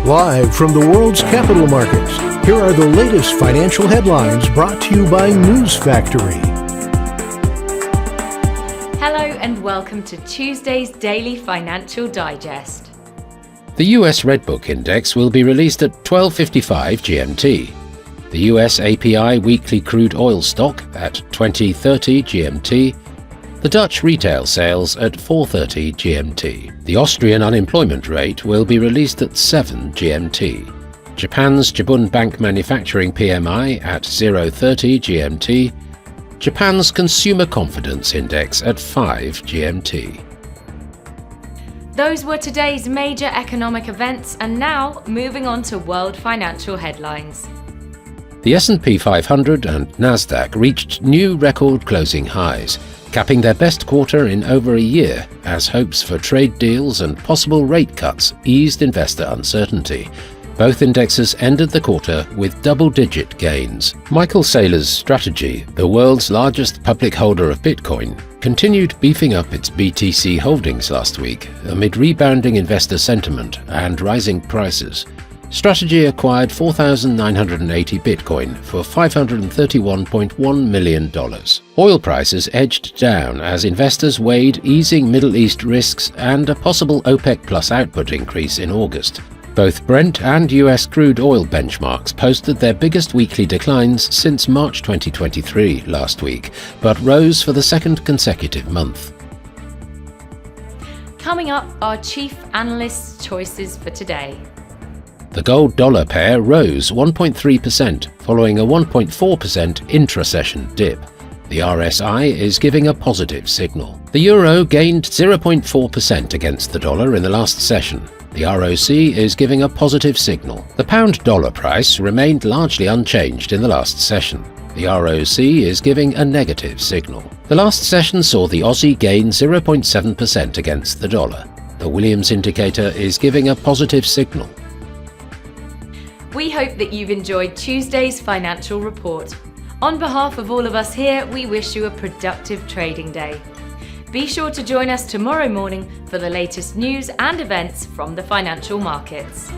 Live from the world's capital markets, here are the latest financial headlines brought to you by News Factory. Hello and welcome to Tuesday's Daily Financial Digest. The US Redbook Index will be released at 12:55 GMT. The US API weekly crude oil stock at 20:30 GMT. The Dutch retail sales at 4:30 GMT. The Austrian unemployment rate will be released at 7 GMT. Japan's Jibun Bank Manufacturing PMI at 0:30 GMT. Japan's Consumer Confidence Index at 5 GMT. Those were today's major economic events, and now moving on to world financial headlines. The S&P 500 and Nasdaq reached new record closing highs, capping their best quarter in over a year as hopes for trade deals and possible rate cuts eased investor uncertainty. Both indexes ended the quarter with double-digit gains. Michael Saylor's Strategy, the world's largest public holder of Bitcoin, continued beefing up its BTC holdings last week amid rebounding investor sentiment and rising prices. Strategy acquired 4,980 Bitcoin for $531.1 million. Oil prices edged down as investors weighed easing Middle East risks and a possible OPEC Plus output increase in August. Both Brent and US crude oil benchmarks posted their biggest weekly declines since March 2023 last week, but rose for the second consecutive month. Coming up, our chief analyst's choices for today. The gold-dollar pair rose 1.3%, following a 1.4% intra-session dip. The RSI is giving a positive signal. The euro gained 0.4% against the dollar in the last session. The ROC is giving a positive signal. The pound-dollar price remained largely unchanged in the last session. The ROC is giving a negative signal. The last session saw the Aussie gain 0.7% against the dollar. The Williams indicator is giving a positive signal. We hope that you've enjoyed Tuesday's financial report. On behalf of all of us here, we wish you a productive trading day. Be sure to join us tomorrow morning for the latest news and events from the financial markets.